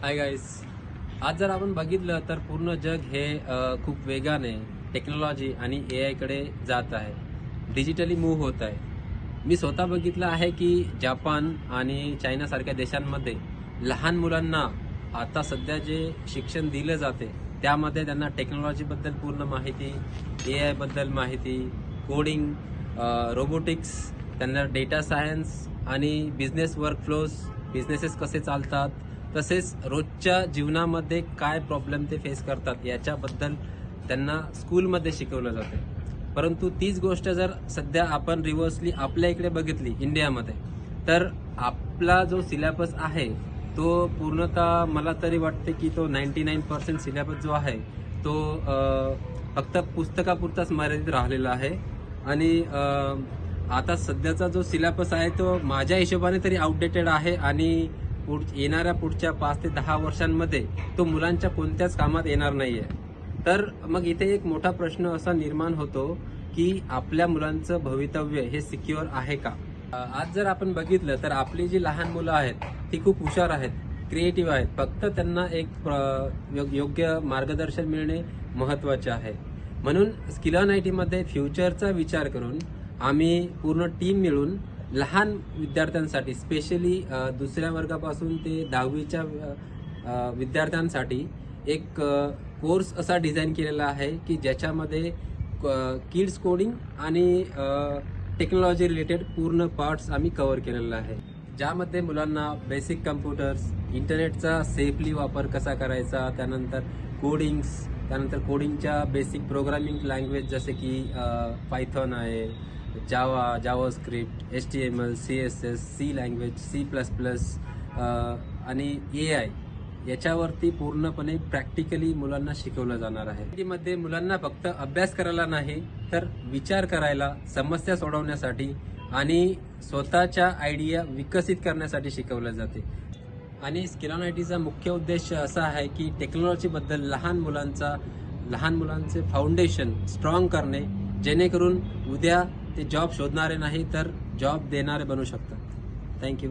Hi guys. आज जर आपण बघितलं तर पूर्ण जग हे खूप वेगाने टेक्नॉलॉजी आणि AI कडे जात आहे. डिजिटली मूव्ह होत आहे. मी स्वतः बघितलं आहे की जपान आणि चायनासारख्या देशांमध्ये लहान मुलांना आता सध्या जे शिक्षण दिलं जाते त्यामध्ये त्यांना टेक्नॉलॉजीबद्दल पूर्ण माहिती, AI बद्दल माहिती, कोडिंग, रोबोटिक्स, त्यांना डेटा सायन्स आणि बिझनेस वर्कफ्लोज, बिझनेसेस कसे चालतात, तसेच रोजच्या जीवनामध्ये काय प्रॉब्लेम ते फेस करतात याच्याबद्दल त्यांना स्कूलमध्ये शिकवलं जाते. परंतु तीच गोष्ट जर सध्या आपण रिव्हर्सली आपल्या इकडे बघितली इंडियामध्ये, तर आपला जो सिलेबस आहे तो पूर्णतः मला तरी वाटते की तो 99% सिलेबस जो आहे तो फक्त पुस्तकापुरताच मर्यादित राहिलेला आहे. आणि आता सध्याचा जो सिलेबस आहे तो माझ्या हिशोबाने तरी आउटडेटेड आहे आणि येणाऱ्या पुढच्या 5 ते 10 वर्षांमध्ये तो मुलांच्या कोणत्याच कामात येणार नाहीये. तर मग इथे एक मोठा प्रश्न असा निर्माण होतो की आपल्या मुलांचं भवितव्य हे सिक्युअर आहे का? आज जर आपण बघितलं तर आपली जी लहान मुलं आहेत ती खूप हुशार आहेत, क्रिएटिव्ह आहेत. फक्त त्यांना एक योग्य मार्गदर्शन मिळणे महत्त्वाचे आहे. म्हणून स्किल ऑन आयटीमध्ये फ्युचरचा विचार करून आम्ही पूर्ण टीम मिळून लहान विद्यार्थ्यांसाठी स्पेशली दुसऱ्या वर्गापासून ते 10वीच्या विद्यार्थ्यांसाठी एक कोर्स असा डिझाईन केलेला आहे की ज्याच्यामध्ये किड्स कोडिंग आणि टेक्नॉलॉजी रिलेटेड पूर्ण पार्ट्स आम्ही कव्हर केलेला आहे, ज्यामध्ये मुलांना बेसिक कम्प्युटर्स, इंटरनेटचा सेफली वापर कसा करायचा, त्यानंतर कोडिंग्स, त्यानंतर कोडिंगच्या बेसिक प्रोग्रामिंग लँग्वेज जसे की पायथॉन आहे, JavaScript, HTML, CSS, C language, C++, आणि AI याच्यावरती पूर्णपणे प्रॅक्टिकली मुलांना शिकवलं जाणार आहे. मध्ये मुलांना फक्त अभ्यास करायला नाही तर विचार करायला, समस्या सोडवण्यासाठी आणि स्वतःच्या आयडिया विकसित करण्यासाठी शिकवलं जाते. आणि स्किल ऑन आयटीचा मुख्य उद्देश असा आहे की टेक्नॉलॉजीबद्दल लहान मुलांचे फाउंडेशन स्ट्रॉंग करणे, जेणेकरून उद्या ते जॉब शोधणारे नाही तर जॉब देणारे बनू शकतात. थँक्यू.